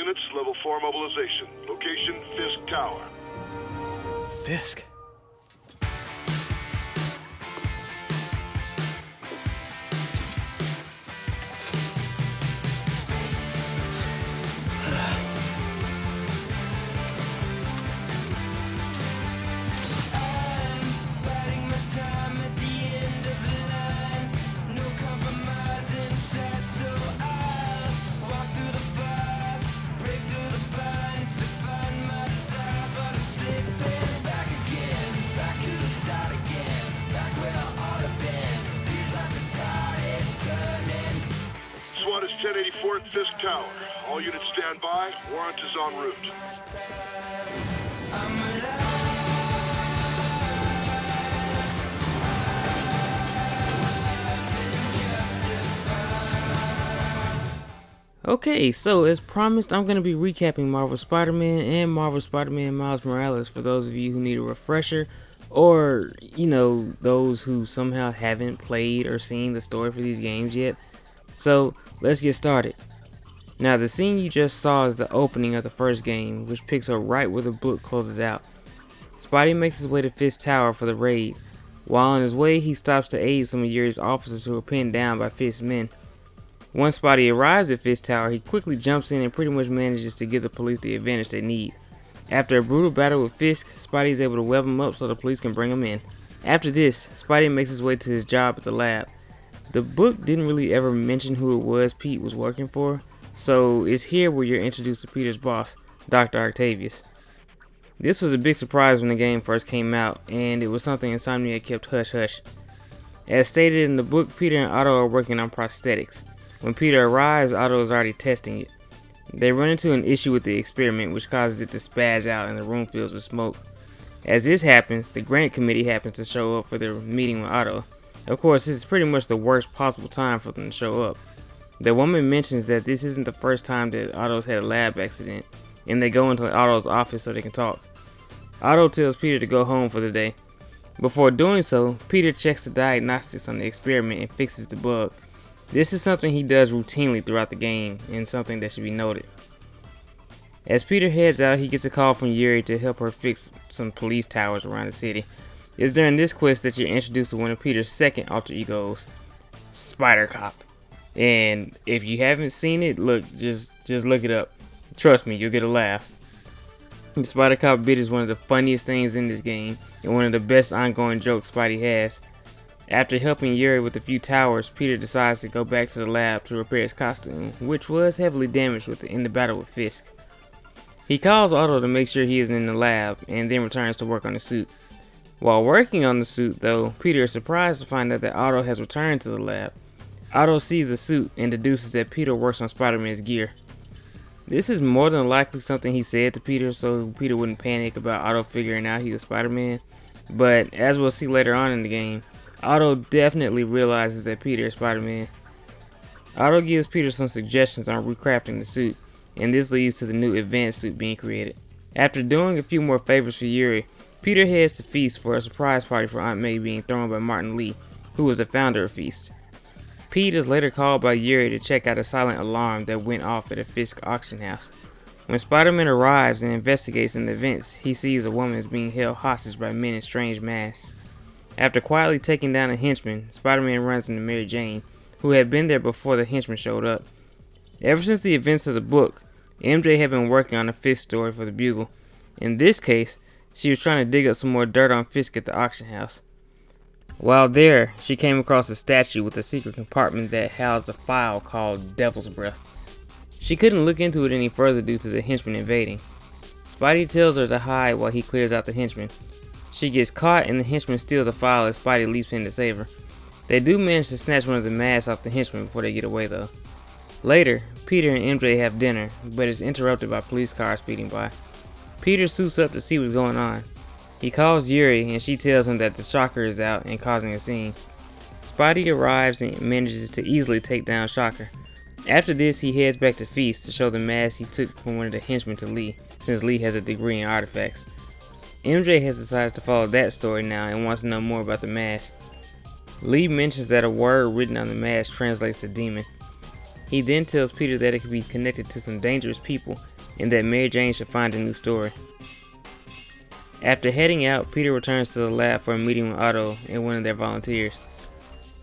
units, level 4 mobilization. Location, Fisk Tower. Fisk? SWAT is 1084 at Fisk Tower. All units stand by. Warrant is en route. Okay, so as promised, I'm going to be recapping Marvel Spider-Man and Marvel Spider-Man Miles Morales for those of you who need a refresher, or, those who somehow haven't played or seen the story for these games yet. So, let's get started. Now, the scene you just saw is the opening of the first game, which picks up right where the book closes out. Spidey makes his way to Fisk Tower for the raid. While on his way, he stops to aid some of Yuri's officers who are pinned down by Fisk's men. Once Spidey arrives at Fisk Tower, he quickly jumps in and pretty much manages to give the police the advantage they need. After a brutal battle with Fisk, Spidey is able to web him up so the police can bring him in. After this, Spidey makes his way to his job at the lab. The book didn't really ever mention who it was Pete was working for, so it's here where you're introduced to Peter's boss, Dr. Octavius. This was a big surprise when the game first came out, and it was something Insomniac kept hush-hush. As stated in the book, Peter and Otto are working on prosthetics. When Peter arrives, Otto is already testing it. They run into an issue with the experiment, which causes it to spaz out and the room fills with smoke. As this happens, the grant committee happens to show up for their meeting with Otto. Of course, this is pretty much the worst possible time for them to show up. The woman mentions that this isn't the first time that Otto's had a lab accident, and they go into Otto's office so they can talk. Otto tells Peter to go home for the day. Before doing so, Peter checks the diagnostics on the experiment and fixes the bug. This is something he does routinely throughout the game, and something that should be noted. As Peter heads out, he gets a call from Yuri to help her fix some police towers around the city. It's during this quest that you're introduced to one of Peter's second alter egos, Spider Cop. And if you haven't seen it, look, just look it up. Trust me, you'll get a laugh. The Spider Cop bit is one of the funniest things in this game, and one of the best ongoing jokes Spidey has. After helping Yuri with a few towers, Peter decides to go back to the lab to repair his costume, which was heavily damaged in the battle with Fisk. He calls Otto to make sure he is in the lab, and then returns to work on the suit. While working on the suit, though, Peter is surprised to find out that Otto has returned to the lab. Otto sees the suit and deduces that Peter works on Spider-Man's gear. This is more than likely something he said to Peter so Peter wouldn't panic about Otto figuring out he was Spider-Man, but as we'll see later on in the game, Otto definitely realizes that Peter is Spider-Man. Otto gives Peter some suggestions on recrafting the suit, and this leads to the new advanced suit being created. After doing a few more favors for Yuri, Peter heads to Feast for a surprise party for Aunt May being thrown by Martin Lee, who was the founder of Feast. Pete is later called by Yuri to check out a silent alarm that went off at a Fisk auction house. When Spider-Man arrives and investigates the events, he sees a woman is being held hostage by men in strange masks. After quietly taking down a henchman, Spider-Man runs into Mary Jane, who had been there before the henchman showed up. Ever since the events of the book, MJ had been working on a Fisk story for the Bugle. In this case, she was trying to dig up some more dirt on Fisk at the auction house. While there, she came across a statue with a secret compartment that housed a file called Devil's Breath. She couldn't look into it any further due to the henchman invading. Spidey tells her to hide while he clears out the henchman. She gets caught and the henchman steals the file as Spidey leaps in to save her. They do manage to snatch one of the masks off the henchman before they get away though. Later, Peter and MJ have dinner, but it's interrupted by police cars speeding by. Peter suits up to see what's going on. He calls Yuri and she tells him that the Shocker is out and causing a scene. Spidey arrives and manages to easily take down Shocker. After this, he heads back to Feast to show the mask he took from one of the henchmen to Lee, since Lee has a degree in artifacts. MJ has decided to follow that story now and wants to know more about the mask. Lee mentions that a word written on the mask translates to demon. He then tells Peter that it could be connected to some dangerous people and that Mary Jane should find a new story. After heading out, Peter returns to the lab for a meeting with Otto and one of their volunteers.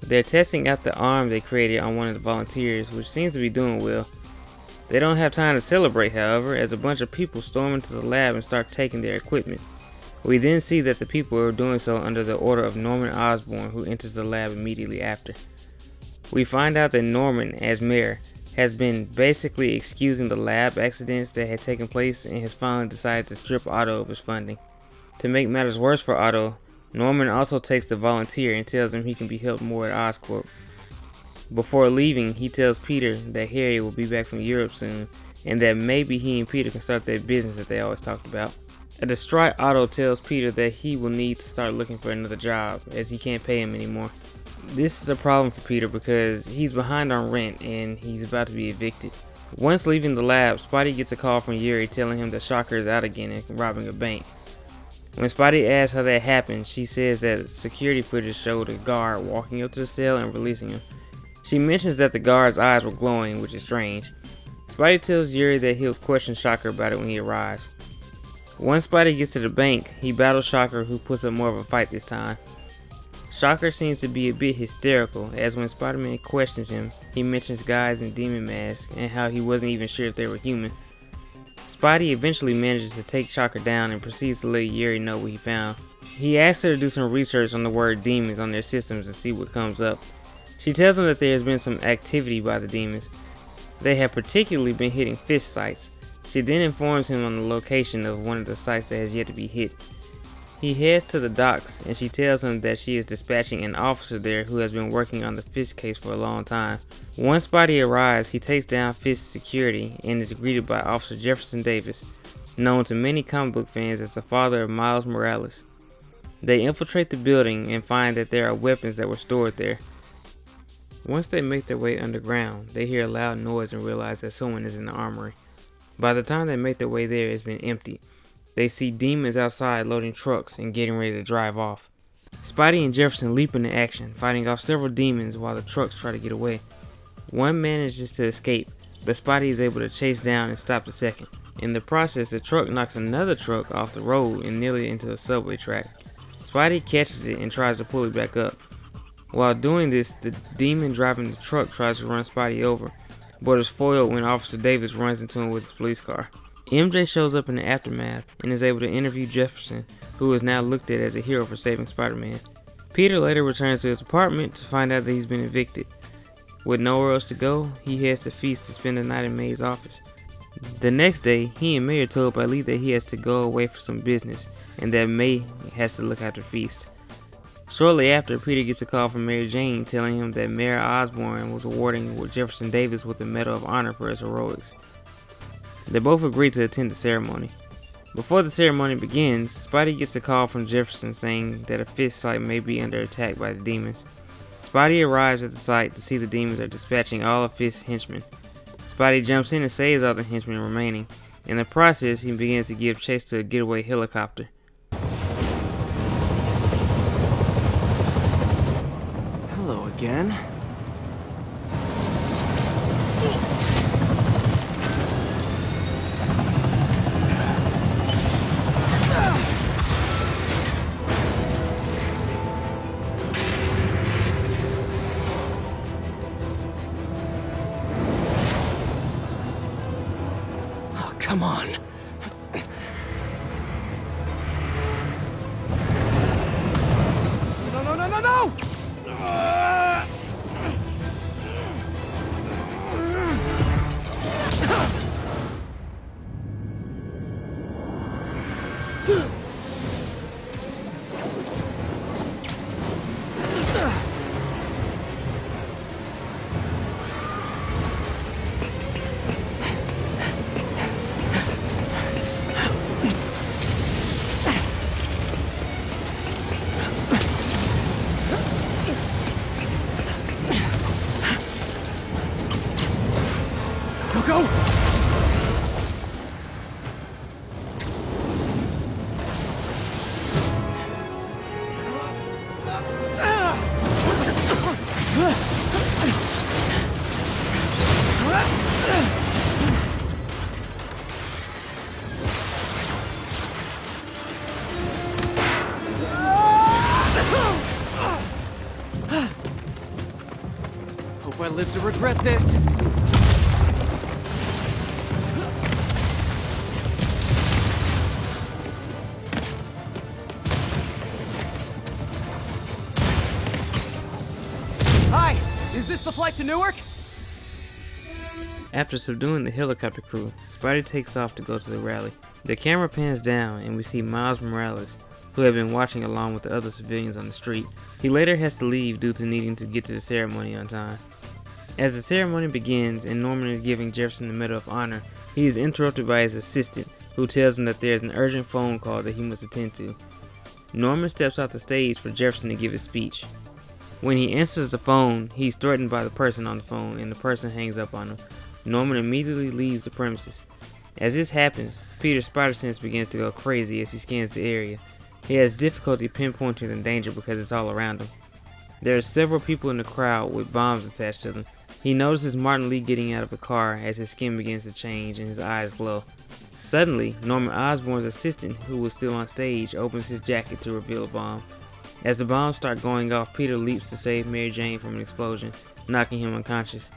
They're testing out the arm they created on one of the volunteers, which seems to be doing well. They don't have time to celebrate, however, as a bunch of people storm into the lab and start taking their equipment. We then see that the people are doing so under the order of Norman Osborn, who enters the lab immediately after. We find out that Norman, as mayor, has been basically excusing the lab accidents that had taken place and has finally decided to strip Otto of his funding. To make matters worse for Otto, Norman also takes the volunteer and tells him he can be helped more at Oscorp. Before leaving, he tells Peter that Harry will be back from Europe soon and that maybe he and Peter can start that business that they always talked about. A distraught Otto tells Peter that he will need to start looking for another job as he can't pay him anymore. This is a problem for Peter because he's behind on rent and he's about to be evicted. Once leaving the lab, Spidey gets a call from Yuri telling him that Shocker is out again and robbing a bank. When Spidey asks how that happened, she says that security footage showed a guard walking up to the cell and releasing him. She mentions that the guard's eyes were glowing, which is strange. Spidey tells Yuri that he'll question Shocker about it when he arrives. Once Spidey gets to the bank, he battles Shocker, who puts up more of a fight this time. Shocker seems to be a bit hysterical, as when Spider-Man questions him, he mentions guys in demon masks and how he wasn't even sure if they were human. Spidey eventually manages to take Shocker down and proceeds to let Yuri know what he found. He asks her to do some research on the word demons on their systems and see what comes up. She tells him that there has been some activity by the demons. They have particularly been hitting fish sites. She then informs him on the location of one of the sites that has yet to be hit. He heads to the docks and she tells him that she is dispatching an officer there who has been working on the Fisk case for a long time. Once Spidey arrives, he takes down Fisk's security and is greeted by Officer Jefferson Davis, known to many comic book fans as the father of Miles Morales. They infiltrate the building and find that there are weapons that were stored there. Once they make their way underground, they hear a loud noise and realize that someone is in the armory. By the time they make their way there, it's been emptied. They see demons outside loading trucks and getting ready to drive off. Spidey and Jefferson leap into action, fighting off several demons while the trucks try to get away. One manages to escape, but Spidey is able to chase down and stop the second. In the process, the truck knocks another truck off the road and nearly into a subway track. Spidey catches it and tries to pull it back up. While doing this, the demon driving the truck tries to run Spidey over, but is foiled when Officer Davis runs into him with his police car. MJ shows up in the aftermath and is able to interview Jefferson, who is now looked at as a hero for saving Spider-Man. Peter later returns to his apartment to find out that he's been evicted. With nowhere else to go, he heads to Feast to spend the night in May's office. The next day, he and May are told by Lee that he has to go away for some business and that May has to look after Feast. Shortly after, Peter gets a call from Mary Jane telling him that Mayor Osborn was awarding Jefferson Davis with the Medal of Honor for his heroics. They both agree to attend the ceremony. Before the ceremony begins, Spidey gets a call from Jefferson saying that a Fisk site may be under attack by the demons. Spidey arrives at the site to see the demons are dispatching all of Fisk's henchmen. Spidey jumps in and saves all the henchmen remaining. In the process, he begins to give chase to a getaway helicopter. Hello again. Oh, come on. No! Go! Hope I live to regret this. Hi! Is this the flight to Newark? After subduing the helicopter crew, Spidey takes off to go to the rally. The camera pans down and we see Miles Morales, who had been watching along with the other civilians on the street. He later has to leave due to needing to get to the ceremony on time. As the ceremony begins and Norman is giving Jefferson the Medal of Honor, he is interrupted by his assistant, who tells him that there is an urgent phone call that he must attend to. Norman steps off the stage for Jefferson to give his speech. When he answers the phone, he's threatened by the person on the phone and the person hangs up on him. Norman immediately leaves the premises. As this happens, Peter's spider sense begins to go crazy as he scans the area. He has difficulty pinpointing the danger because it's all around him. There are several people in the crowd with bombs attached to them. He notices Martin Lee getting out of the car as his skin begins to change and his eyes glow. Suddenly, Norman Osborn's assistant, who was still on stage, opens his jacket to reveal a bomb. As the bombs start going off, Peter leaps to save Mary Jane from an explosion, knocking him unconscious.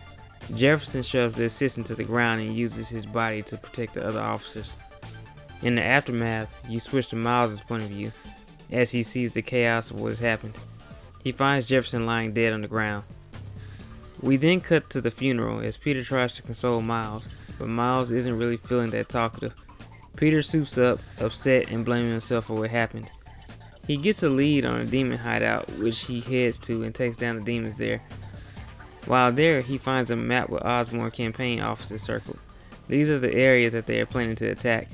Jefferson shoves the assistant to the ground and uses his body to protect the other officers. In the aftermath, you switch to Miles' point of view, as he sees the chaos of what has happened. He finds Jefferson lying dead on the ground. We then cut to the funeral as Peter tries to console Miles, but Miles isn't really feeling that talkative. Peter suits up, upset and blaming himself for what happened. He gets a lead on a demon hideout, which he heads to and takes down the demons there. While there, he finds a map with Osborn campaign officers circled. These are the areas that they are planning to attack.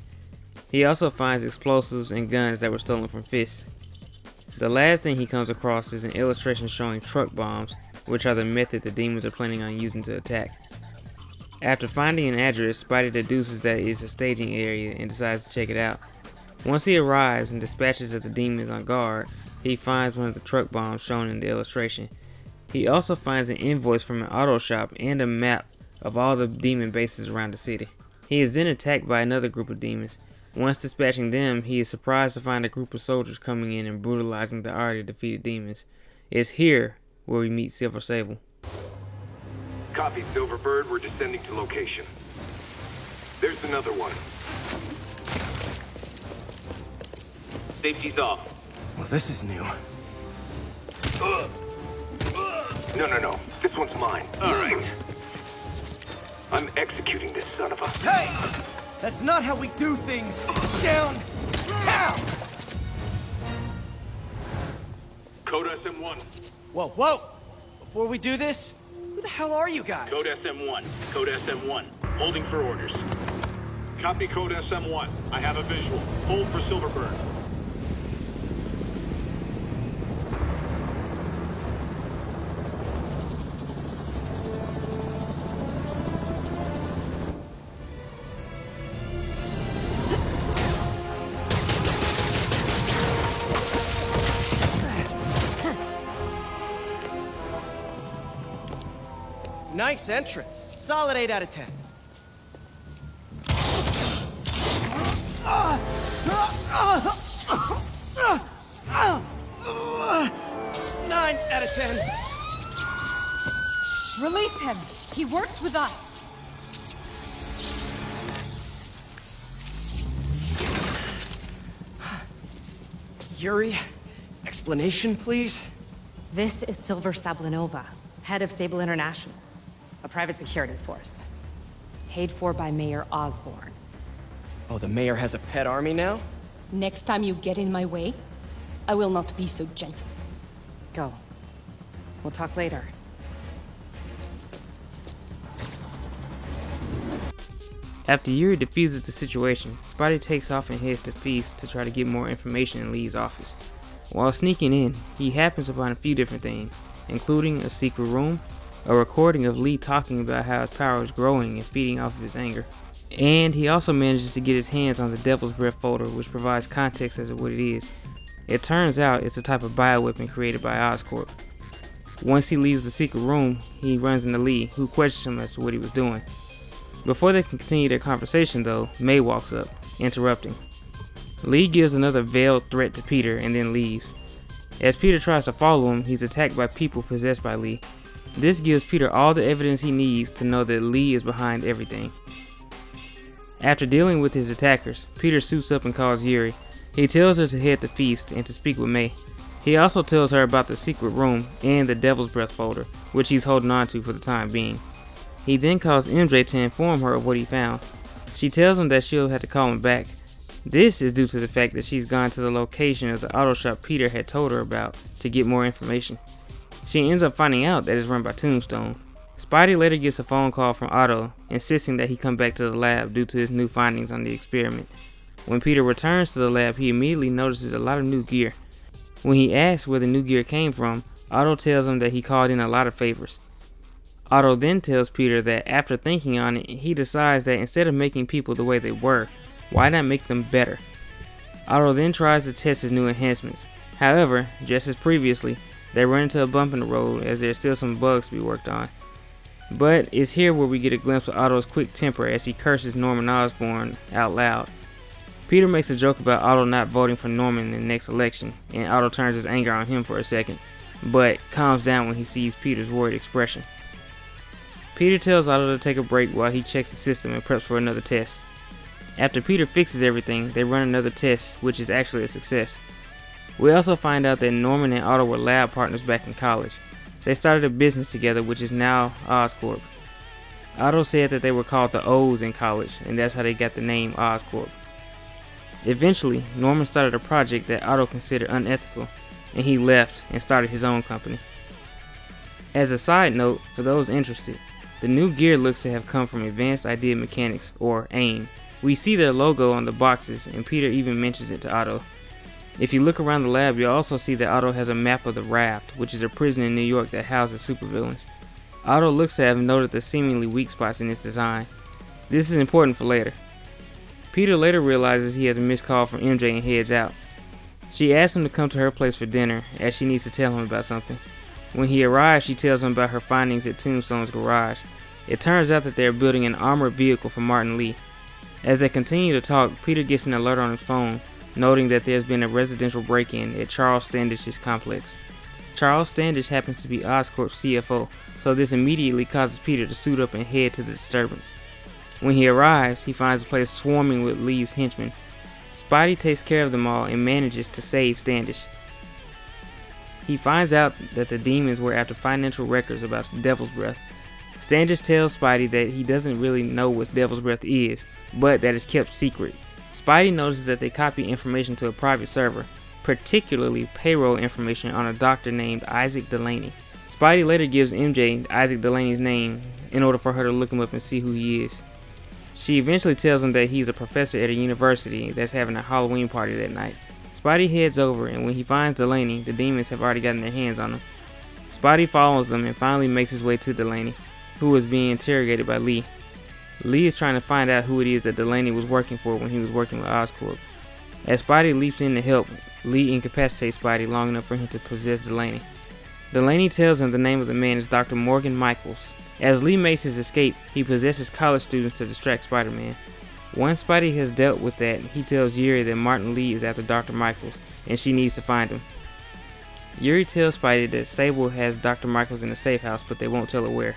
He also finds explosives and guns that were stolen from Fisk. The last thing he comes across is an illustration showing truck bombs, which are the method the demons are planning on using to attack. After finding an address, Spidey deduces that it is a staging area and decides to check it out. Once he arrives and dispatches of the demons on guard, he finds one of the truck bombs shown in the illustration. He also finds an invoice from an auto shop and a map of all the demon bases around the city. He is then attacked by another group of demons. Once dispatching them, he is surprised to find a group of soldiers coming in and brutalizing the already defeated demons. It's here where we meet Silver Sable. Copy, Silverbird. We're descending to location. There's another one. Safety's off. Well, this is new. No. This one's mine. All right. I'm executing this son of a... Hey! That's not how we do things! Down! Down! Code SM-1. Whoa! Before we do this, who the hell are you guys? Code SM-1. Code SM-1. Holding for orders. Copy Code SM-1. I have a visual. Hold for Silverbird. Nice entrance. Solid 8 out of 10. 9 out of 10. Release him. He works with us. Yuri, explanation, please? This is Silver Sablinova, head of Sable International, a private security force. Paid for by Mayor Osborn. Oh, the mayor has a pet army now? Next time you get in my way, I will not be so gentle. Go. We'll talk later. After Yuri defuses the situation, Spidey takes off and heads to Feast to try to get more information in Lee's office. While sneaking in, he happens upon a few different things, including a secret room, a recording of Lee talking about how his power is growing and feeding off of his anger. And he also manages to get his hands on the Devil's Breath folder, which provides context as to what it is. It turns out it's a type of bioweapon created by Oscorp. Once he leaves the secret room, he runs into Lee, who questions him as to what he was doing. Before they can continue their conversation though, May walks up, interrupting. Lee gives another veiled threat to Peter and then leaves. As Peter tries to follow him, he's attacked by people possessed by Lee. This gives Peter all the evidence he needs to know that Lee is behind everything. After dealing with his attackers, Peter suits up and calls Yuri. He tells her to head to Feast and to speak with May. He also tells her about the secret room and the Devil's Breath folder, which he's holding on to for the time being. He then calls MJ to inform her of what he found. She tells him that she'll have to call him back. This is due to the fact that she's gone to the location of the auto shop Peter had told her about to get more information. She ends up finding out that it's run by Tombstone. Spidey later gets a phone call from Otto, insisting that he come back to the lab due to his new findings on the experiment. When Peter returns to the lab, he immediately notices a lot of new gear. When he asks where the new gear came from, Otto tells him that he called in a lot of favors. Otto then tells Peter that after thinking on it, he decides that instead of making people the way they were, why not make them better? Otto then tries to test his new enhancements. However, just as previously, they run into a bump in the road as there's still some bugs to be worked on. But it's here where we get a glimpse of Otto's quick temper as he curses Norman Osborn out loud. Peter makes a joke about Otto not voting for Norman in the next election, and Otto turns his anger on him for a second, but calms down when he sees Peter's worried expression. Peter tells Otto to take a break while he checks the system and preps for another test. After Peter fixes everything, they run another test, which is actually a success. We also find out that Norman and Otto were lab partners back in college. They started a business together, which is now Oscorp. Otto said that they were called the O's in college, and that's how they got the name Oscorp. Eventually, Norman started a project that Otto considered unethical, and he left and started his own company. As a side note, for those interested, the new gear looks to have come from Advanced Idea Mechanics, or AIM. We see their logo on the boxes, and Peter even mentions it to Otto. If you look around the lab, you'll also see that Otto has a map of the Raft, which is a prison in New York that houses supervillains. Otto looks to have noted the seemingly weak spots in its design. This is important for later. Peter later realizes he has a missed call from MJ and heads out. She asks him to come to her place for dinner, as she needs to tell him about something. When he arrives, she tells him about her findings at Tombstone's garage. It turns out that they are building an armored vehicle for Martin Lee. As they continue to talk, Peter gets an alert on his phone, noting that there's been a residential break-in at Charles Standish's complex. Charles Standish happens to be Oscorp's CFO, so this immediately causes Peter to suit up and head to the disturbance. When he arrives, he finds the place swarming with Lee's henchmen. Spidey takes care of them all and manages to save Standish. He finds out that the demons were after financial records about Devil's Breath. Standish tells Spidey that he doesn't really know what Devil's Breath is, but that it's kept secret. Spidey notices that they copy information to a private server, particularly payroll information on a doctor named Isaac Delaney. Spidey later gives MJ Isaac Delaney's name in order for her to look him up and see who he is. She eventually tells him that he's a professor at a university that's having a Halloween party that night. Spidey heads over, and when he finds Delaney, the demons have already gotten their hands on him. Spidey follows them and finally makes his way to Delaney, who is being interrogated by Lee. Lee is trying to find out who it is that Delaney was working for when he was working with Oscorp. As Spidey leaps in to help, Lee incapacitates Spidey long enough for him to possess Delaney. Delaney tells him the name of the man is Dr. Morgan Michaels. As Lee makes his escape, he possesses college students to distract Spider-Man. Once Spidey has dealt with that, he tells Yuri that Martin Lee is after Dr. Michaels, and she needs to find him. Yuri tells Spidey that Sable has Dr. Michaels in a safe house, but they won't tell her where.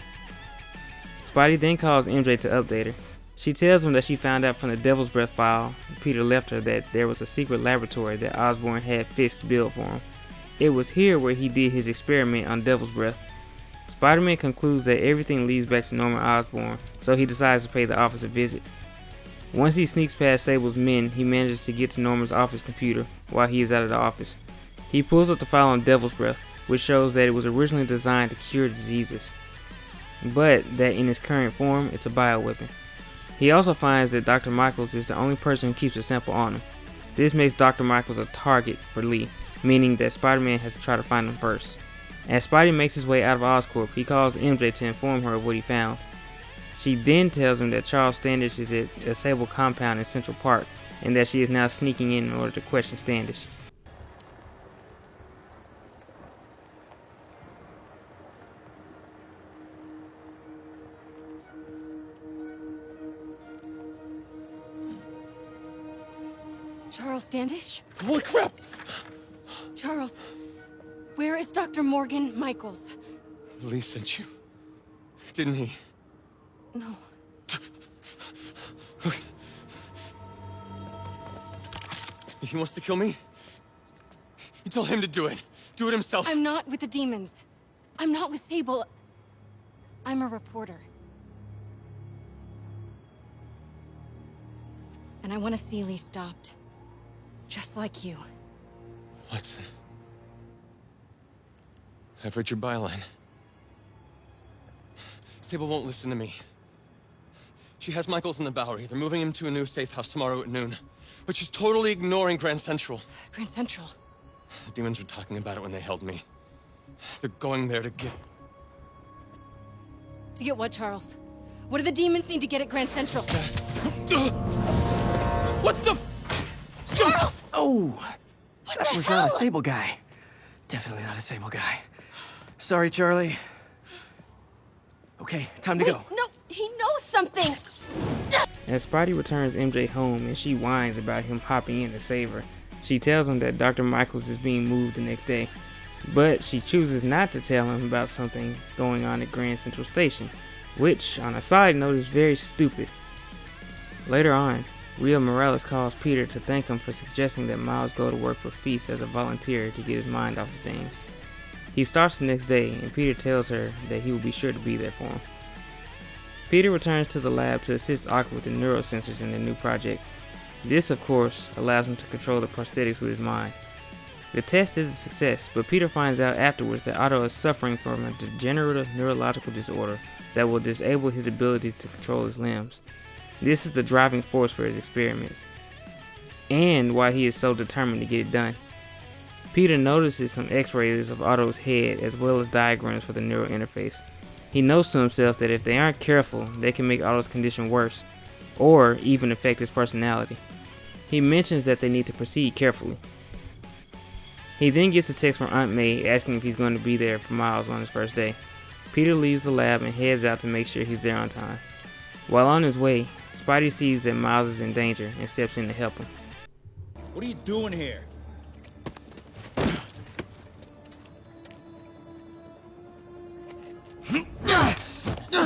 Spidey then calls MJ to update her. She tells him that she found out from the Devil's Breath file Peter left her that there was a secret laboratory that Osborn had Fisk build for him. It was here where he did his experiment on Devil's Breath. Spider-Man concludes that everything leads back to Norman Osborn, so he decides to pay the office a visit. Once he sneaks past Sable's men, he manages to get to Norman's office computer while he is out of the office. He pulls up the file on Devil's Breath, which shows that it was originally designed to cure diseases, but that in its current form, it's a bioweapon. He also finds that Dr. Michaels is the only person who keeps a sample on him. This makes Dr. Michaels a target for Lee, meaning that Spider-Man has to try to find him first. As Spidey makes his way out of Oscorp, he calls MJ to inform her of what he found. She then tells him that Charles Standish is at a Sable compound in Central Park, and that she is now sneaking in order to question Standish. Charles Standish? Holy crap! Charles, Peter, it's Dr. Morgan Michaels. Lee sent you. Didn't he? No. He wants to kill me? You told him to do it. Do it himself. I'm not with the demons. I'm not with Sable. I'm a reporter. And I want to see Lee stopped. Just like you. Watson. I've read your byline. Sable won't listen to me. She has Michaels in the Bowery. They're moving him to a new safe house tomorrow at noon. But she's totally ignoring Grand Central. Grand Central. The demons were talking about it when they held me. They're going there to get... To get what, Charles? What do the demons need to get at Grand Central? What the... Charles! Oh! What the was hell? not a Sable guy. Definitely not a Sable guy. Sorry, Charlie. Okay, time to Wait, go. no, he knows something! As Spidey returns MJ home and she whines about him hopping in to save her, she tells him that Dr. Michaels is being moved the next day, but she chooses not to tell him about something going on at Grand Central Station, which, on a side note, is very stupid. Later on, Rio Morales calls Peter to thank him for suggesting that Miles go to work for Feast as a volunteer to get his mind off of things. He starts the next day, and Peter tells her that he will be sure to be there for him. Peter returns to the lab to assist Otto with the neurosensors in their new project. This, of course, allows him to control the prosthetics with his mind. The test is a success, but Peter finds out afterwards that Otto is suffering from a degenerative neurological disorder that will disable his ability to control his limbs. This is the driving force for his experiments, and why he is so determined to get it done. Peter notices some x-rays of Otto's head as well as diagrams for the neural interface. He knows to himself that if they aren't careful, they can make Otto's condition worse, or even affect his personality. He mentions that they need to proceed carefully. He then gets a text from Aunt May asking if he's going to be there for Miles on his first day. Peter leaves the lab and heads out to make sure he's there on time. While on his way, Spidey sees that Miles is in danger and steps in to help him. What are you doing here?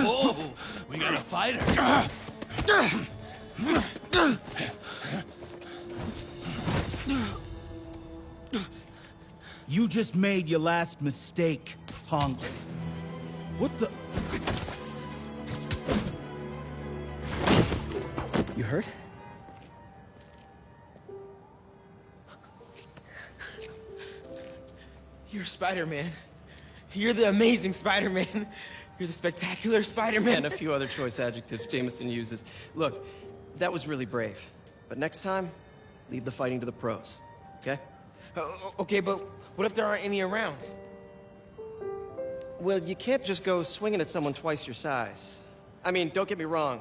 Whoa, we got a fighter. You just made your last mistake, punk. What the? You hurt? You're Spider-Man. You're the amazing Spider-Man. You're the spectacular Spider-Man. And a few other choice adjectives Jameson uses. Look, that was really brave. But next time, leave the fighting to the pros, okay? Okay, but what if there aren't any around? Well, you can't just go swinging at someone twice your size. I mean, don't get me wrong.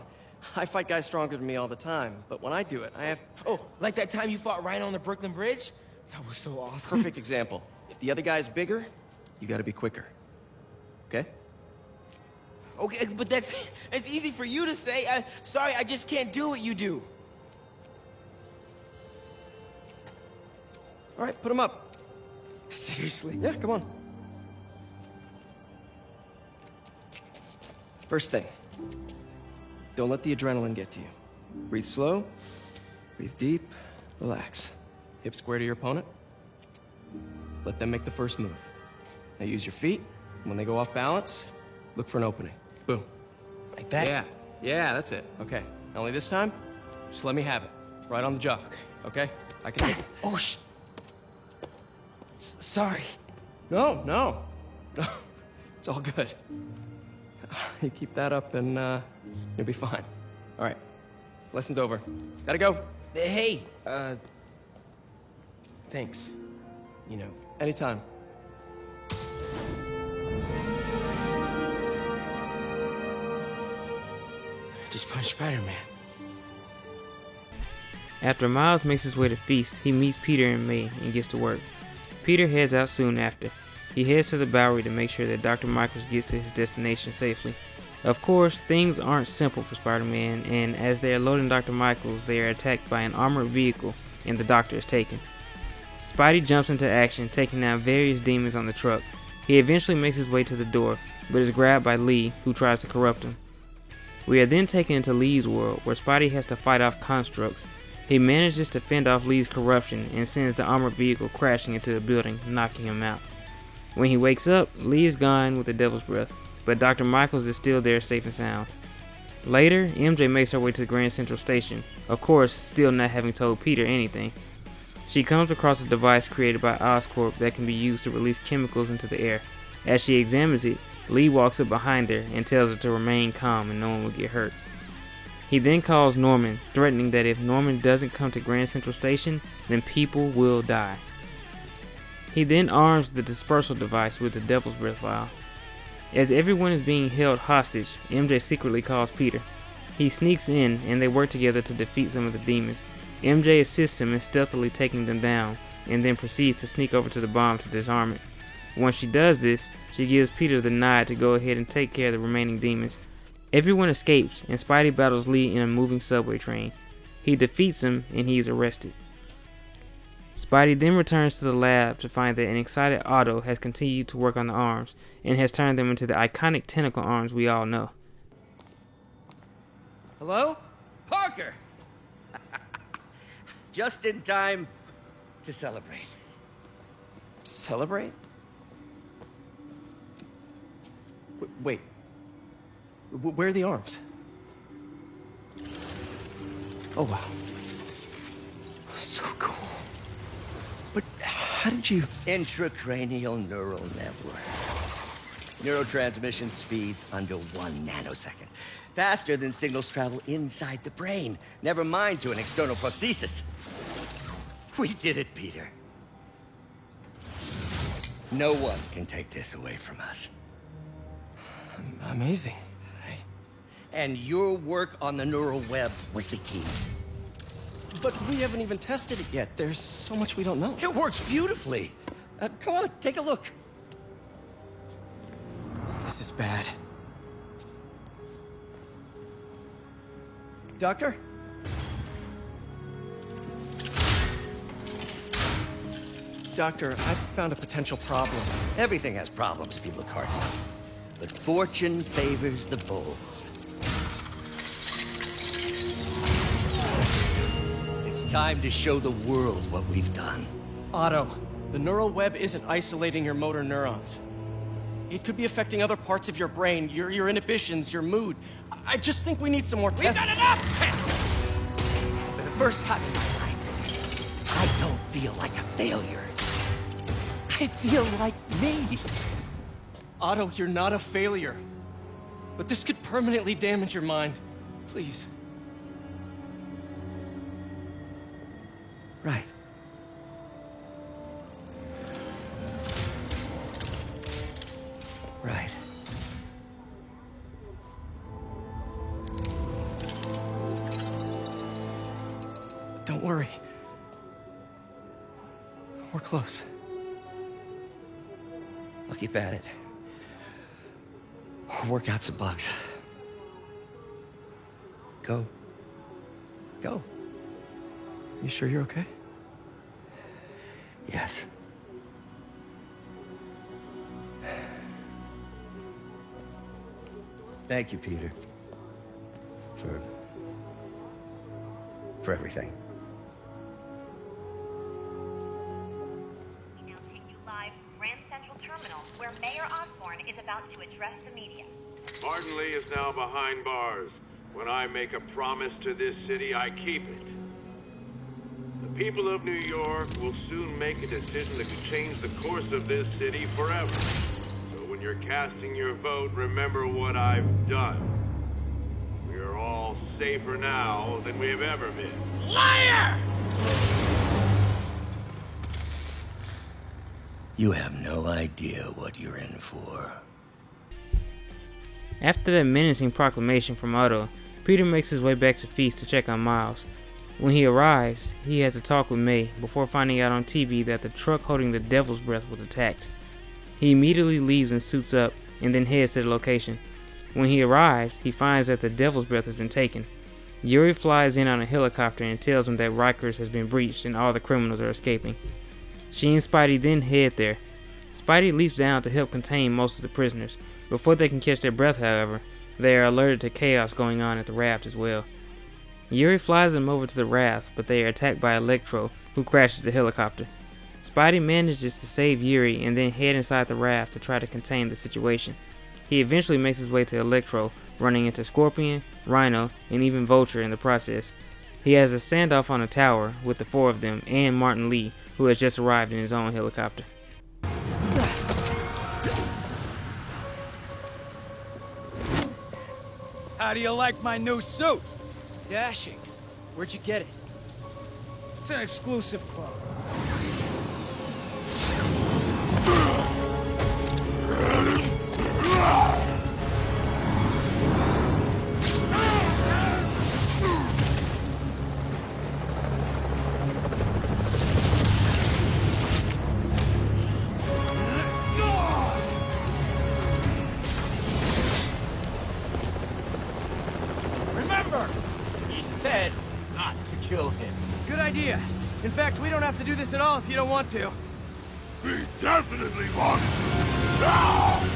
I fight guys stronger than me all the time, but when I do it, I have... Oh, like that time you fought Rhino on the Brooklyn Bridge? That was so awesome. Perfect example. If the other guy's bigger, you gotta be quicker. Okay? Okay, but that's easy for you to say. Sorry, I just can't do what you do. All right, put him up. Seriously? Yeah, come on. First thing, don't let the adrenaline get to you. Breathe slow, breathe deep, relax. Hip square to your opponent. Let them make the first move. Now use your feet. When they go off balance, look for an opening. Boom. Like that? Yeah, that's it. Okay. Only this time, just let me have it. Right on the jaw. Okay? I can take it. Oh, sorry. No. It's all good. You keep that up and you'll be fine. All right. Lesson's over. Gotta go. Hey, thanks. You know. Anytime. Just punch Spider-Man. After Miles makes his way to Feast, he meets Peter and May and gets to work. Peter heads out soon after. He heads to the Bowery to make sure that Dr. Michaels gets to his destination safely. Of course, things aren't simple for Spider-Man, and as they are loading Dr. Michaels, they are attacked by an armored vehicle and the Doctor is taken. Spidey jumps into action, taking down various demons on the truck. He eventually makes his way to the door, but is grabbed by Lee, who tries to corrupt him. We are then taken into Lee's world, where Spidey has to fight off constructs. He manages to fend off Lee's corruption and sends the armored vehicle crashing into the building, knocking him out. When he wakes up, Lee is gone with the Devil's Breath, but Dr. Michaels is still there safe and sound. Later, MJ makes her way to Grand Central Station, of course, still not having told Peter anything. She comes across a device created by Oscorp that can be used to release chemicals into the air. As she examines it, Lee walks up behind her and tells her to remain calm and no one will get hurt. He then calls Norman, threatening that if Norman doesn't come to Grand Central Station, then people will die. He then arms the dispersal device with the Devil's Breath vial. As everyone is being held hostage, MJ secretly calls Peter. He sneaks in and they work together to defeat some of the demons. MJ assists him in stealthily taking them down and then proceeds to sneak over to the bomb to disarm it. Once she does this, she gives Peter the nod to go ahead and take care of the remaining demons. Everyone escapes and Spidey battles Lee in a moving subway train. He defeats him and he is arrested. Spidey then returns to the lab to find that an excited Otto has continued to work on the arms and has turned them into the iconic tentacle arms we all know. Hello? Parker! Just in time to celebrate. Celebrate? Wait. Where are the arms? Oh, wow. So cool. But how did you... Intracranial neural network. Neurotransmission speeds under 1 nanosecond. Faster than signals travel inside the brain. Never mind to an external prosthesis. We did it, Peter. No one can take this away from us. Amazing. And your work on the neural web was the key. But we haven't even tested it yet. There's so much we don't know. It works beautifully. Come on, take a look. This is bad. Doctor? Doctor, I found a potential problem. Everything has problems if you look hard enough. But fortune favors the bold. It's time to show the world what we've done. Otto, the neural web isn't isolating your motor neurons. It could be affecting other parts of your brain, your inhibitions, your mood. I just think we need some more testing. We've done enough testing! For the first time in my life, I don't feel like a failure. I feel like me. Otto, you're not a failure. But this could permanently damage your mind. Please. Right. Right. Don't worry. We're close. I'll keep at it. Work out some bugs. Go. Go. You sure you're okay? Yes. Thank you, Peter. For everything. We now take you live to Grand Central Terminal, where Mayor Osborn is about to address the media. Martin Lee is now behind bars. When I make a promise to this city, I keep it. The people of New York will soon make a decision that could change the course of this city forever. So when you're casting your vote, remember what I've done. We are all safer now than we have ever been. Liar! You have no idea what you're in for. After that menacing proclamation from Otto, Peter makes his way back to Feast to check on Miles. When he arrives, he has a talk with May before finding out on TV that the truck holding the Devil's Breath was attacked. He immediately leaves and suits up and then heads to the location. When he arrives, he finds that the Devil's Breath has been taken. Yuri flies in on a helicopter and tells him that Rikers has been breached and all the criminals are escaping. She and Spidey then head there. Spidey leaps down to help contain most of the prisoners. Before they can catch their breath, however, they are alerted to chaos going on at the raft as well. Yuri flies them over to the raft, but they are attacked by Electro, who crashes the helicopter. Spidey manages to save Yuri and then head inside the raft to try to contain the situation. He eventually makes his way to Electro, running into Scorpion, Rhino, and even Vulture in the process. He has a standoff on a tower with the four of them and Martin Lee, who has just arrived in his own helicopter. How do you like my new suit? Dashing. Where'd you get it? It's an exclusive club. Remember, he said not to kill him. Good idea. In fact, we don't have to do this at all if you don't want to. We definitely want to.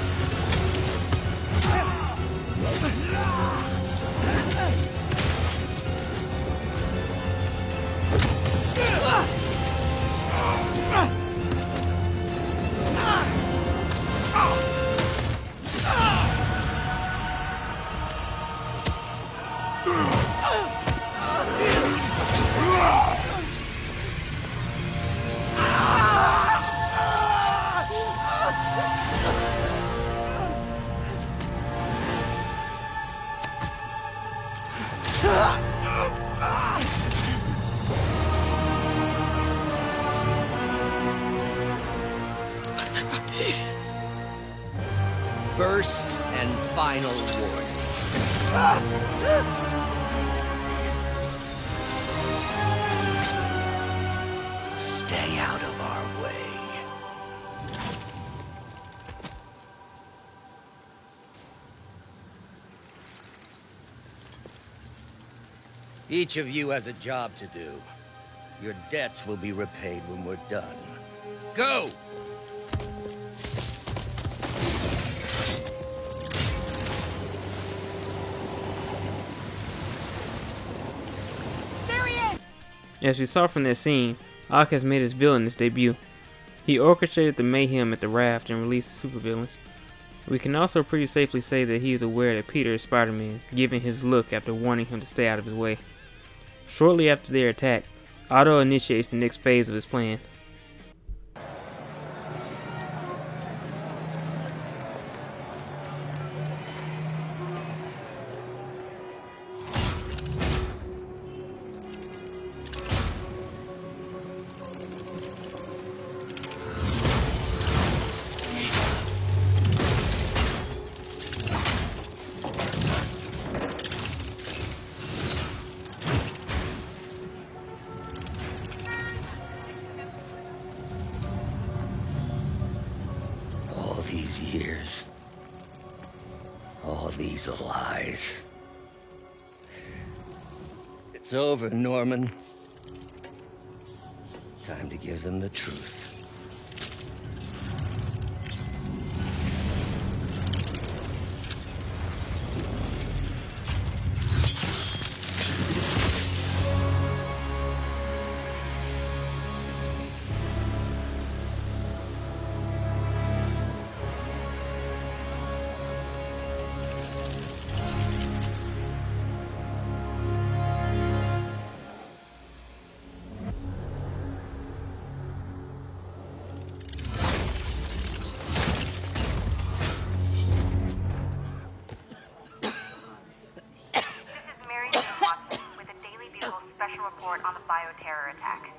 First and final warning. Stay out of our way. Each of you has a job to do. Your debts will be repaid when we're done. Go! As we saw from that scene, Ock has made his villainous debut. He orchestrated the mayhem at the raft and released the supervillains. We can also pretty safely say that he is aware that Peter is Spider-Man, giving his look after warning him to stay out of his way. Shortly after their attack, Otto initiates the next phase of his plan. These years, all these lies. It's over, Norman. Time to give them the truth. On the bioterror attack.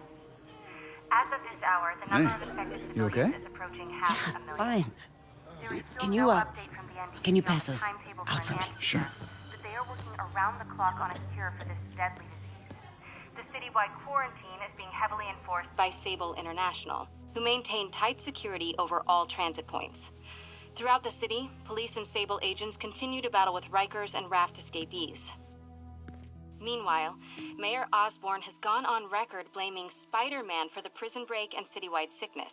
As of this hour, the number of affected civilians is approaching 500,000. Fine. There is still Can no you, update from the NDC can you on pass the those timetable out for me? enhanced Sure. cure, but they are working around the clock on a cure for this deadly disease. The citywide quarantine is being heavily enforced by Sable International, who maintain tight security over all transit points. Throughout the city, police and Sable agents continue to battle with Rikers and raft escapees. Meanwhile, Mayor Osborn has gone on record blaming Spider-Man for the prison break and citywide sickness,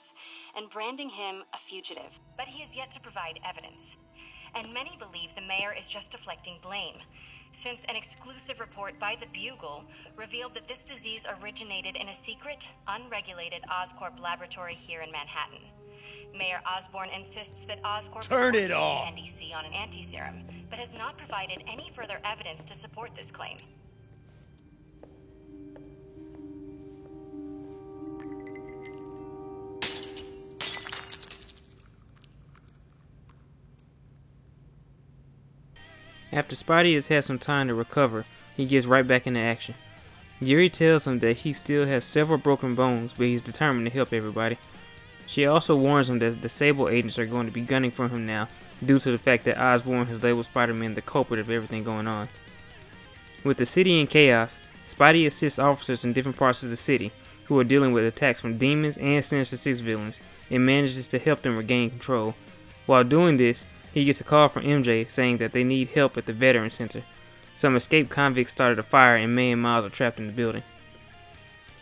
and branding him a fugitive. But he has yet to provide evidence. And many believe the mayor is just deflecting blame, since an exclusive report by the Bugle revealed that this disease originated in a secret, unregulated Oscorp laboratory here in Manhattan. Mayor Osborn insists that Oscorp Turn is it working off. with the NDC on an anti-serum, but has not provided any further evidence to support this claim. After Spidey has had some time to recover, he gets right back into action. Yuri tells him that he still has several broken bones, but he's determined to help everybody. She also warns him that the Sable agents are going to be gunning for him now, due to the fact that Osborn has labeled Spider-Man the culprit of everything going on. With the city in chaos, Spidey assists officers in different parts of the city, who are dealing with attacks from demons and Sinister Six villains, and manages to help them regain control. While doing this, he gets a call from MJ saying that they need help at the Veteran Center. Some escaped convicts started a fire and May and Miles are trapped in the building.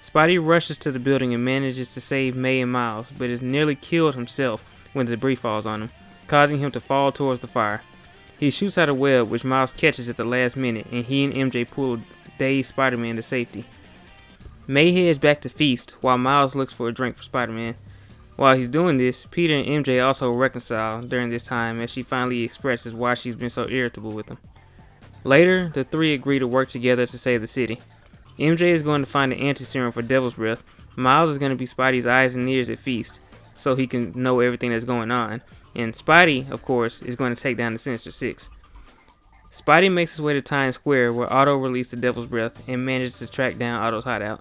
Spidey rushes to the building and manages to save May and Miles, but is nearly killed himself when the debris falls on him, causing him to fall towards the fire. He shoots out a web which Miles catches at the last minute, and he and MJ pull dazed Spider-Man to safety. May heads back to Feast while Miles looks for a drink for Spider-Man. While he's doing this, Peter and MJ also reconcile during this time as she finally expresses why she's been so irritable with him. Later, the three agree to work together to save the city. MJ is going to find the anti-serum for Devil's Breath. Miles is going to be Spidey's eyes and ears at Feast, so he can know everything that's going on. And Spidey, of course, is going to take down the Sinister Six. Spidey makes his way to Times Square where Otto released the Devil's Breath and manages to track down Otto's hideout.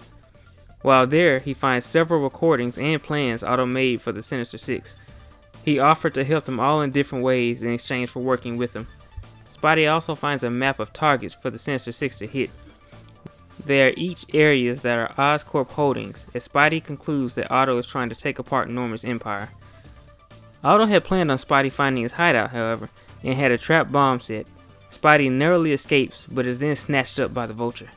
While there, he finds several recordings and plans Otto made for the Sinister Six. He offered to help them all in different ways in exchange for working with them. Spidey also finds a map of targets for the Sinister Six to hit. They are each areas that are Oscorp holdings, as Spidey concludes that Otto is trying to take apart Norman's empire. Otto had planned on Spidey finding his hideout, however, and had a trap bomb set. Spidey narrowly escapes, but is then snatched up by the Vulture.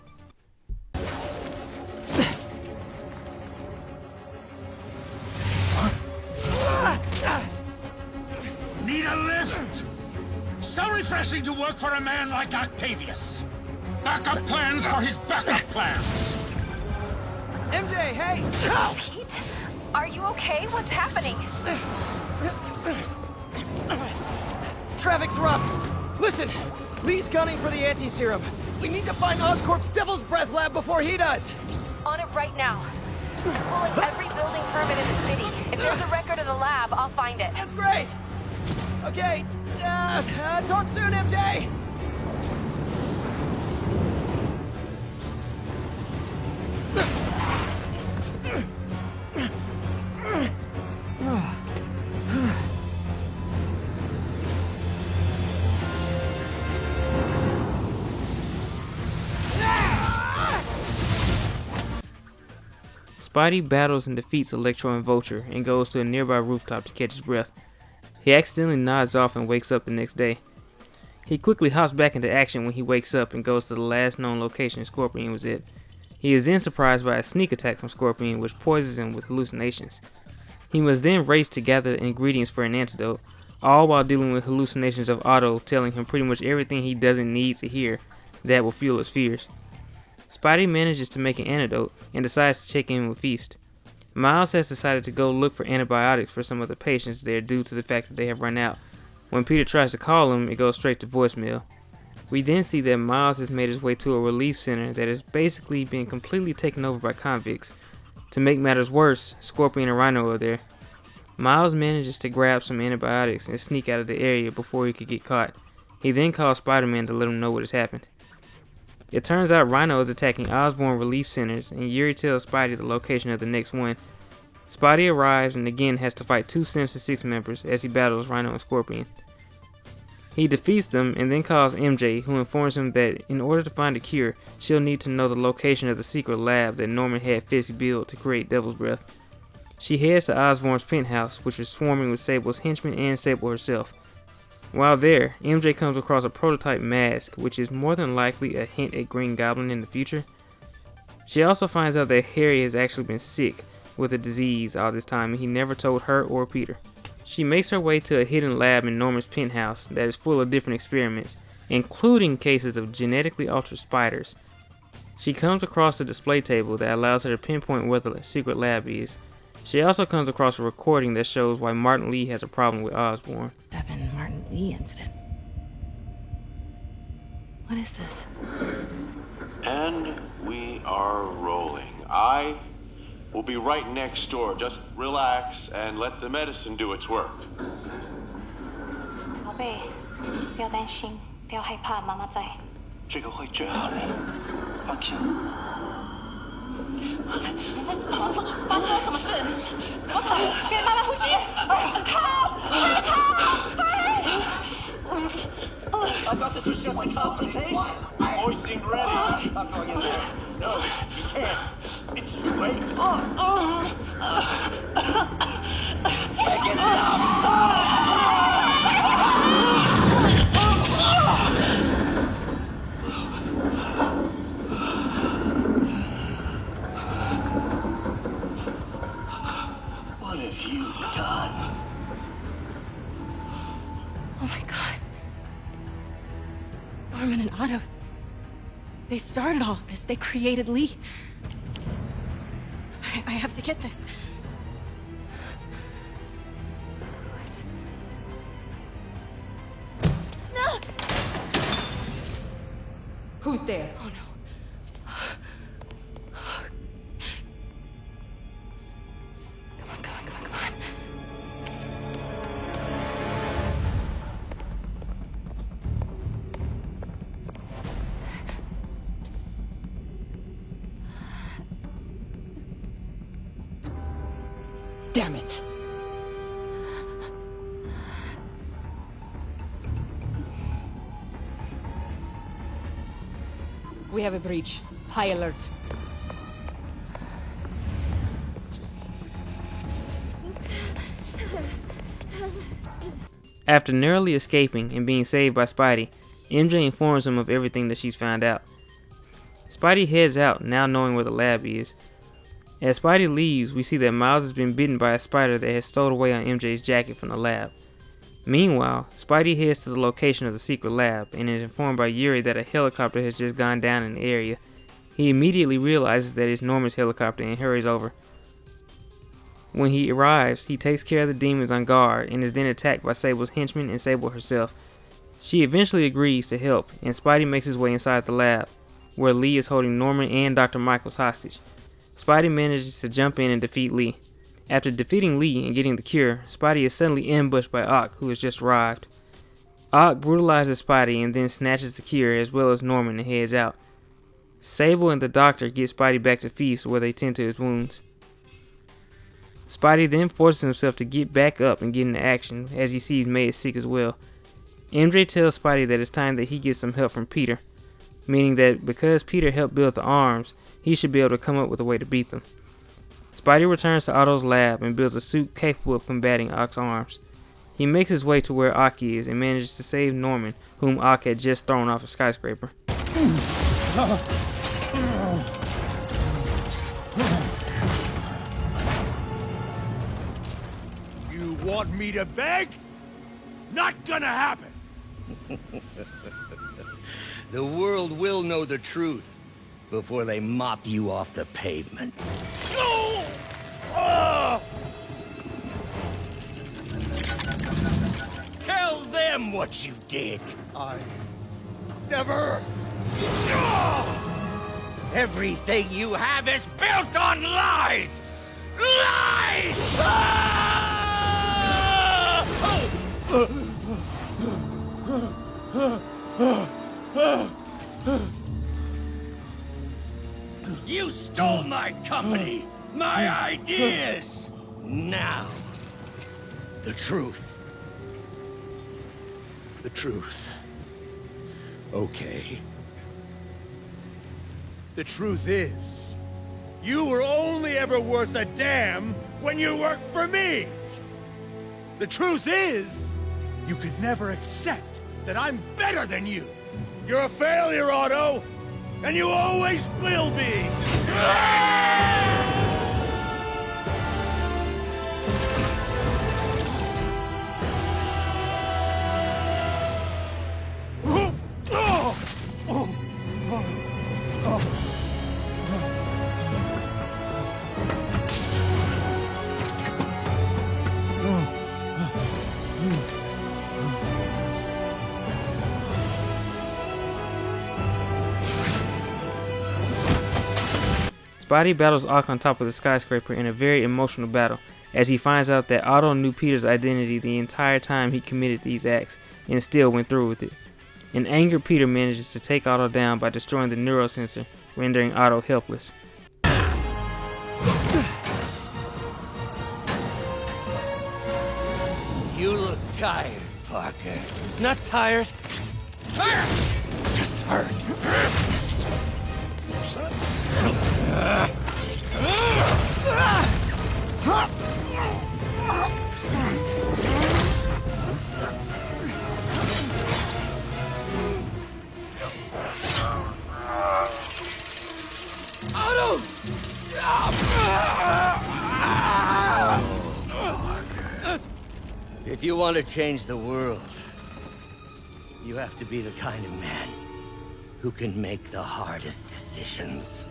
Need a lift? So refreshing to work for a man like Octavius. Backup plans for his backup plans. MJ, hey! Pete? Are you okay? What's happening? Traffic's rough. Listen, Lee's gunning for the anti-serum. We need to find Oscorp's Devil's Breath lab before he does. On it right now. I'm pulling every building permit in the city. If there's a record of the lab, I'll find it. That's great. Okay, talk soon, MJ. Spidey battles and defeats Electro and Vulture and goes to a nearby rooftop to catch his breath. He accidentally nods off and wakes up the next day. He quickly hops back into action when he wakes up and goes to the last known location Scorpion was at. He is then surprised by a sneak attack from Scorpion which poisons him with hallucinations. He must then race to gather ingredients for an antidote, all while dealing with hallucinations of Otto telling him pretty much everything he doesn't need to hear that will fuel his fears. Spidey manages to make an antidote and decides to check in with Feast. Miles has decided to go look for antibiotics for some of the patients there due to the fact that they have run out. When Peter tries to call him, it goes straight to voicemail. We then see that Miles has made his way to a relief center that has basically been completely taken over by convicts. To make matters worse, Scorpion and Rhino are there. Miles manages to grab some antibiotics and sneak out of the area before he could get caught. He then calls Spider-Man to let him know what has happened. It turns out Rhino is attacking Osborn relief centers, and Yuri tells Spidey the location of the next one. Spidey arrives and again has to fight two Sinister Six members as he battles Rhino and Scorpion. He defeats them and then calls MJ, who informs him that in order to find a cure, she'll need to know the location of the secret lab that Norman had Fisk build to create Devil's Breath. She heads to Osborn's penthouse, which is swarming with Sable's henchmen and Sable herself. While there, MJ comes across a prototype mask, which is more than likely a hint at Green Goblin in the future. She also finds out that Harry has actually been sick with a disease all this time and he never told her or Peter. She makes her way to a hidden lab in Norman's penthouse that is full of different experiments, including cases of genetically altered spiders. She comes across a display table that allows her to pinpoint where the secret lab is. She also comes across a recording that shows why Martin Lee has a problem with Osborn. Martin Lee incident. What is this? And we are rolling. I will be right next door. Just relax and let the medicine do its work. 宝贝，不要担心，不要害怕，妈妈在。这个会治好的，放心。发生了什么事？怎么可能？给妈妈呼吸！靠！I thought this was just a consultation. Boys seemed ready. I'm not going in there. No, you can't. It's too late. Make it stop. What have you done? Oh my god. Norman and Otto. They started all of this. They created Lee. I have to get this. What? No! Who's there? Oh no. Come on. Damn it! We have a breach. High alert. After narrowly escaping and being saved by Spidey, MJ informs him of everything that she's found out. Spidey heads out, now knowing where the lab is. As Spidey leaves, we see that Miles has been bitten by a spider that has stowed away on MJ's jacket from the lab. Meanwhile, Spidey heads to the location of the secret lab and is informed by Yuri that a helicopter has just gone down in the area. He immediately realizes that it's Norman's helicopter and hurries over. When he arrives, he takes care of the demons on guard and is then attacked by Sable's henchmen and Sable herself. She eventually agrees to help, and Spidey makes his way inside the lab, where Lee is holding Norman and Dr. Michaels hostage. Spidey manages to jump in and defeat Lee. After defeating Lee and getting the cure, Spidey is suddenly ambushed by Ock, who has just arrived. Ock brutalizes Spidey and then snatches the cure as well as Norman and heads out. Sable and the doctor get Spidey back to Feast where they tend to his wounds. Spidey then forces himself to get back up and get into action as he sees May is sick as well. MJ tells Spidey that it's time that he gets some help from Peter, meaning that because Peter helped build the arms, he should be able to come up with a way to beat them. Spidey returns to Otto's lab and builds a suit capable of combating Ock's arms. He makes his way to where Ock is and manages to save Norman, whom Ock had just thrown off a skyscraper. You want me to beg? Not gonna happen! The world will know the truth before they mop you off the pavement. No! Ah! Tell them what you did. I never... Everything you have is built on lies! Lies! You stole my company, my ideas! Now, the truth. The truth. Okay. The truth is, you were only ever worth a damn when you worked for me! The truth is, You could never accept that I'm better than you. You're a failure, Otto, and you always will be. Spidey battles Ock on top of the skyscraper in a very emotional battle, as he finds out that Otto knew Peter's identity the entire time he committed these acts, and still went through with it. In anger, Peter manages to take Otto down by destroying the neurosensor, rendering Otto helpless. You look tired, Parker. Not tired. Just hurt. If you want to change the world, you have to be the kind of man who can make the hardest decisions.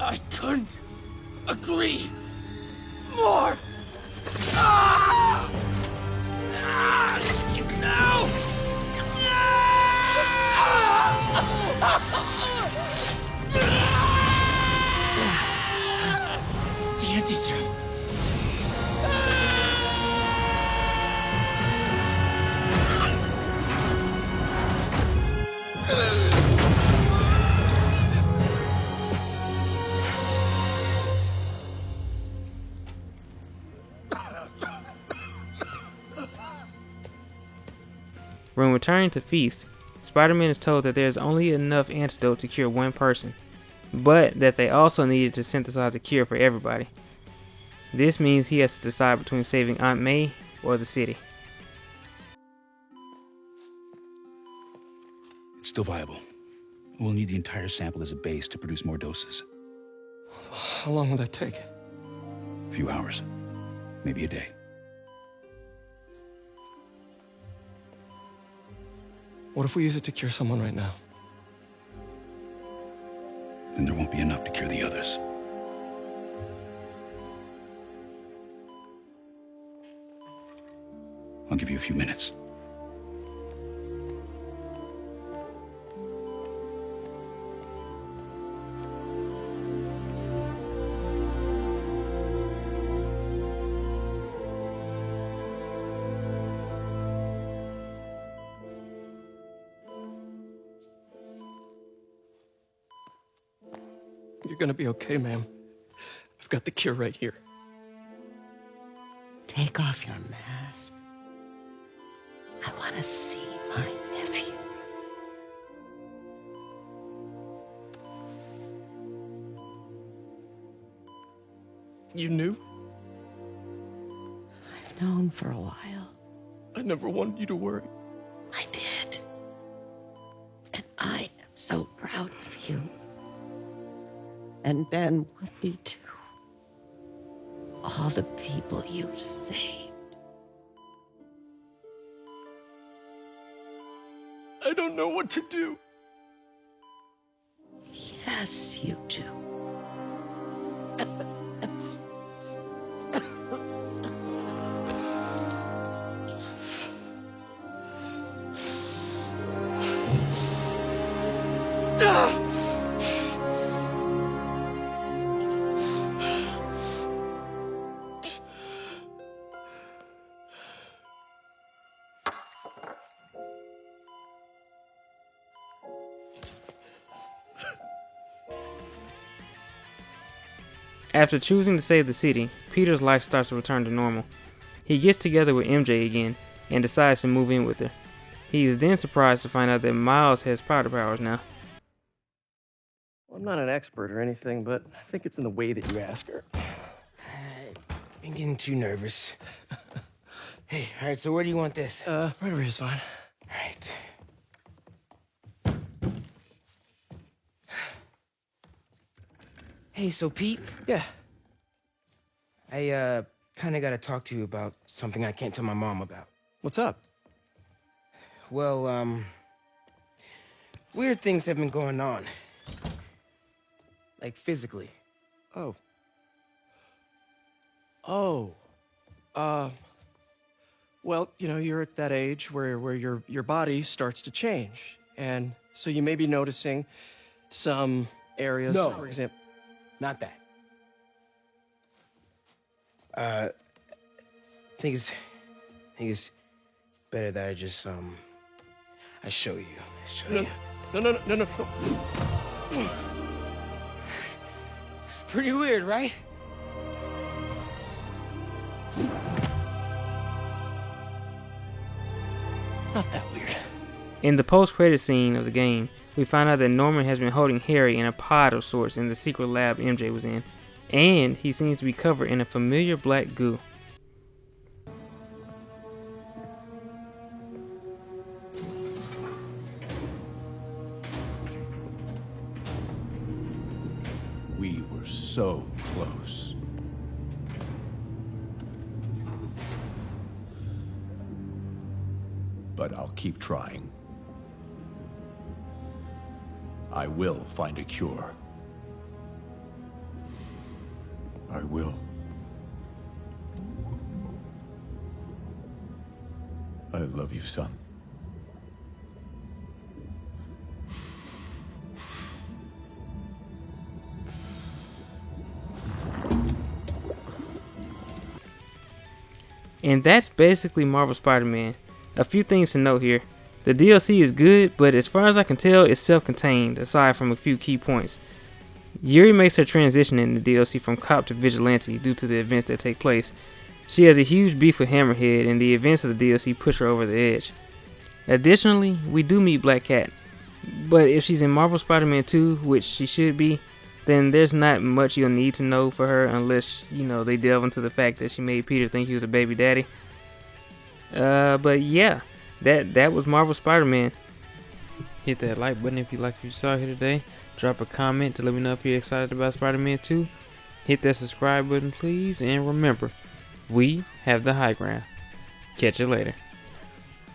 I couldn't agree more. The anti-serum. When returning to Feast, Spider-Man is told that there is only enough antidote to cure one person, but that they also needed to synthesize a cure for everybody. This means he has to decide between saving Aunt May or the city. It's still viable. We'll need the entire sample as a base to produce more doses. How long will that take? A few hours, maybe a day. What if we use it to cure someone right now? Then there won't be enough to cure the others. I'll give you a few minutes. You're gonna be okay, ma'am. I've got the cure right here. Take off your mask. I want to see my nephew. You knew? I've known for a while. I never wanted you to worry. I did. And I am so proud of you. And Ben would be too. All the people you've saved. I don't know what to do. Yes, you do. After choosing to save the city, Peter's life starts to return to normal. He gets together with MJ again and decides to move in with her. He is then surprised to find out that Miles has spider powers now. I'm not an expert or anything, but I think it's in the way that you ask her. Been getting too nervous. Hey, alright, so where do you want this? Right over here is fine. Alright. Hey, so Pete? Yeah. I, kinda gotta talk to you about something I can't tell my mom about. What's up? Well, weird things have been going on. Like, physically. Oh. Oh. Well, you know, you're at that age where your body starts to change. And so you may be noticing some areas, No. for example. Not that. I think it's better that I just, I show you. No. It's pretty weird, right? Not that weird. In the post-credit scene of the game, we find out that Norman has been holding Harry in a pod of sorts in the secret lab MJ was in, and he seems to be covered in a familiar black goo. We were so close. But I'll keep trying. I will find a cure. I will. I love you, son. And that's basically Marvel Spider-Man. A few things to note here. The DLC is good, but as far as I can tell, it's self-contained, aside from a few key points. Yuri makes her transition in the DLC from cop to vigilante due to the events that take place. She has a huge beef with Hammerhead, and the events of the DLC push her over the edge. Additionally, we do meet Black Cat, but if she's in Marvel Spider-Man 2, which she should be, then there's not much you'll need to know for her unless, you know, they delve into the fact that she made Peter think he was a baby daddy. But yeah, that was Marvel Spider-Man. Hit that like button if you like what you saw here today. Drop a comment to let me know if you're excited about Spider-Man 2. Hit that subscribe button, please. And remember, we have the high ground. Catch you later.